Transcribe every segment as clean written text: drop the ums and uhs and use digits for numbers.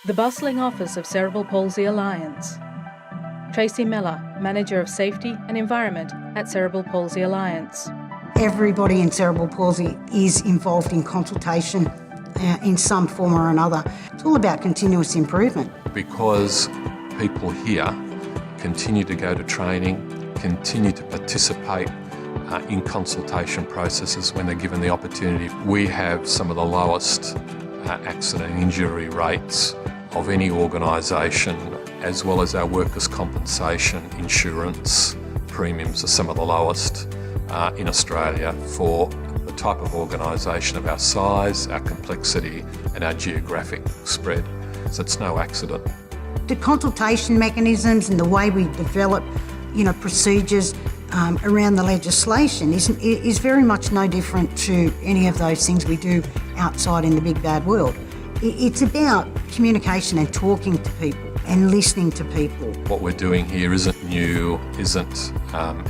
The bustling office of Cerebral Palsy Alliance. Tracy Meller, Manager of Safety and Environment at Cerebral Palsy Alliance. Everybody in cerebral palsy is involved in consultation in some form or another. It's all about continuous improvement. Because people here continue to go to training, continue to participate in consultation processes when they're given the opportunity. We have some of the lowest accident injury rates of any organisation, as well as our workers' compensation insurance premiums are some of the lowest in Australia for the type of organisation of our size, our complexity and our geographic spread. So it's no accident. The consultation mechanisms and the way we develop, procedures around the legislation is very much no different to any of those things we do outside in the big bad world. It's about communication and talking to people and listening to people. What we're doing here isn't new, isn't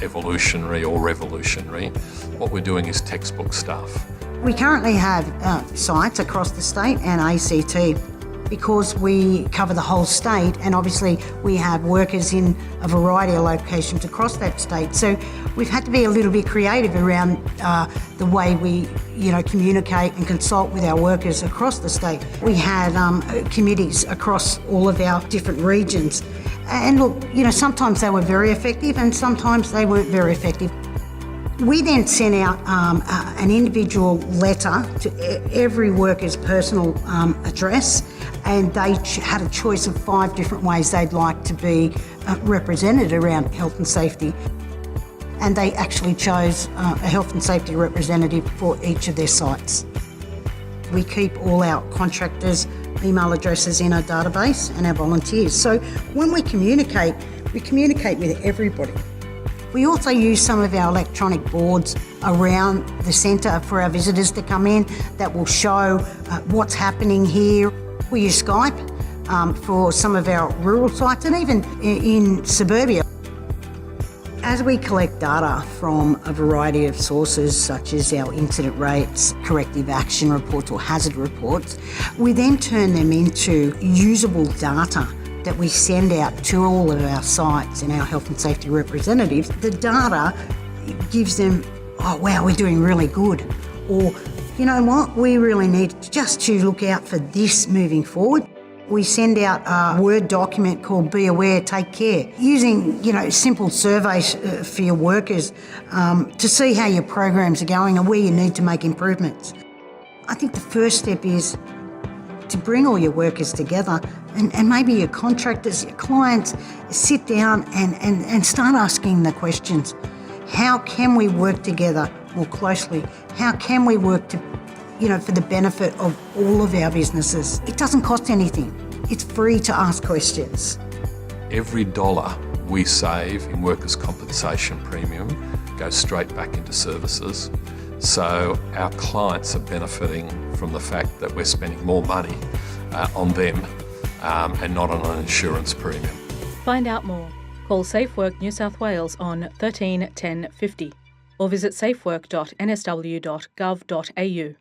evolutionary or revolutionary. What we're doing is textbook stuff. We currently have sites across the state and ACT because we cover the whole state, and obviously we have workers in a variety of locations across that state. So we've had to be a little bit creative around the way we communicate and consult with our workers across the state. We had committees across all of our different regions. And look, sometimes they were very effective and sometimes they weren't very effective. We then sent out an individual letter to every worker's personal address, and they had a choice of 5 different ways they'd like to be represented around health and safety. And they actually chose a health and safety representative for each of their sites. We keep all our contractors' email addresses in our database and our volunteers. So when we communicate with everybody. We also use some of our electronic boards around the centre for our visitors to come in that will show what's happening here. We use Skype for some of our rural sites and even in suburbia. As we collect data from a variety of sources, such as our incident rates, corrective action reports or hazard reports, we then turn them into usable data that we send out to all of our sites and our health and safety representatives. The data gives them, oh wow, we're doing really good. Or, you know what, we really need just to look out for this moving forward. We send out a Word document called Be Aware, Take Care, using, simple surveys for your workers to see how your programs are going and where you need to make improvements. I think the first step is to bring all your workers together and maybe your contractors, your clients, sit down and start asking the questions. How can we work together more closely? How can we work for the benefit of all of our businesses? It doesn't cost anything. It's free to ask questions. Every dollar we save in workers' compensation premium goes straight back into services. So our clients are benefiting from the fact that we're spending more money on them and not on an insurance premium. Find out more. Call SafeWork New South Wales on 13 10 50 or visit safework.nsw.gov.au.